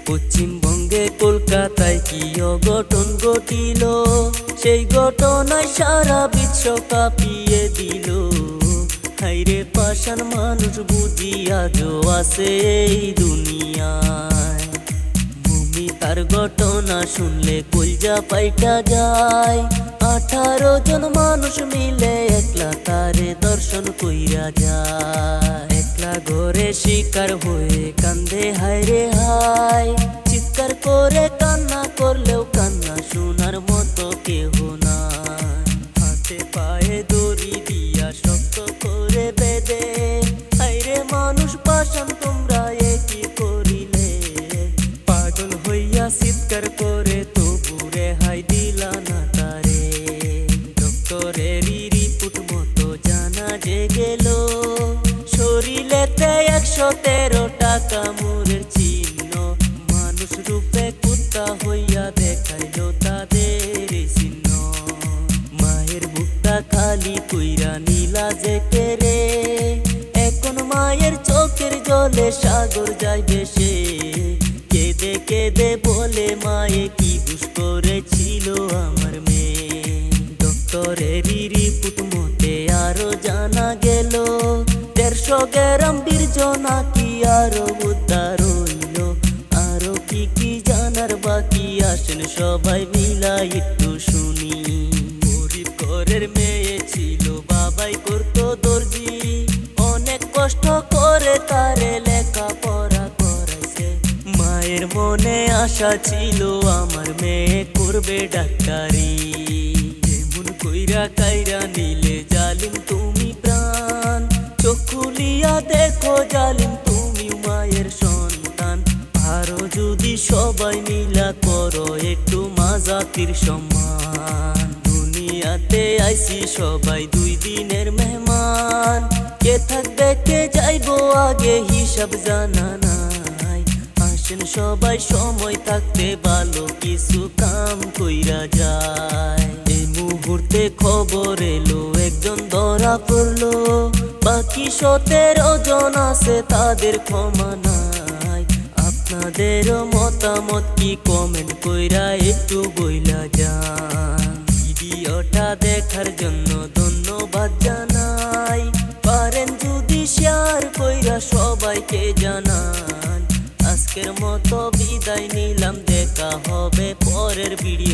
পশ্চিমবঙ্গে কলকাতায় কি অঘটন ঘটিল, সেই ঘটনায় সারা বিশ্ব কাঁপিয়ে দিল। হাইরে পাষাণ মানুষ বুঝি আজও আছে এই দুনিয়ায়। তার ঘটনা শুনলে কলজা পাইটা যায়। 18 জন মানুষ মিলে একলা তারে দর্শন কইরা যায়। একলা ঘরে শিকার হয়ে কান্দে হায়রে হায়। চিৎকার করে কান্না করলেও কান্না শোনার মতো কেহ নাই। হাতে পায়ে দড়ি দিয়া শক্ত করে বেঁধে, হায়রে মানুষ পাষাণ তোমরা একই করিলে। পাগল হইয়া চিৎকার করে তবু রেহাই দিলা না তারে। ডক্টরেরই রিপোর্ট মতো জানা যে গেল, শরীরেতে 113 টাকা মুরের চিহ্ন। মানুষ রূপে কুত্তা হইয়া দেখাইল তাদের চিহ্ন। মায়ের বুকটা খালি কইরা নীলা যে কেরে, এখন মায়ের চোখের জলে সাগর যাইবে সে। কেঁদে কেঁদে বলে মায়ে কি বুঝ করেছিল আমার মেয়ে। ডক্টরেরই রিপোর্ট মতে আরো জানা গেল, 150 গ্রাম বীর্য নাকি আরো উদ্ধার হইল। আরো কি কি জানার বাকি আসেন সবাই মিলা একটু শুনি। গরিব ঘরের মেয়ে ছিল, বাবাই করতো দর্জি। অনেক কষ্ট করে তারে লেখাপড়া করাইছে। মায়ের মনে আশা ছিল আমার মেয়ে করবে ডাক্তারি। এমন কইরা কাইরা নিলে জালিম তুমি প্রাণ। চোখ খুলিয়া দেখো জালিম তুমি মায়ের সন্তান। আরো যদি সবাই মিলা করো একটু মা জাতির সম্মান। দুনিয়াতে আইছি সবাই 2 দিনের মেহমান। কে থাকবে কে যাইবো আগে হিসাব জানা নাই। আসেন সবাই সময় থাকতে ভালো কিছু কাম কইরা যায়। এই মুহূর্তে খবর এলো একজন ধরা পড়লো, বাকি 17 জন আছে তাদের ক্ষমা নাই। আপনাদের মতামত কি কমেন্ট কইরা একটু বইলা যান। ভিডিওটা দেখার জন্য ধন্যবাদ জানাই। পারেন যদি শেয়ার কইরা সবাইকে জানান। আজকের মতো বিদায় নিলাম, দেখা হবে পরের ভিডিও।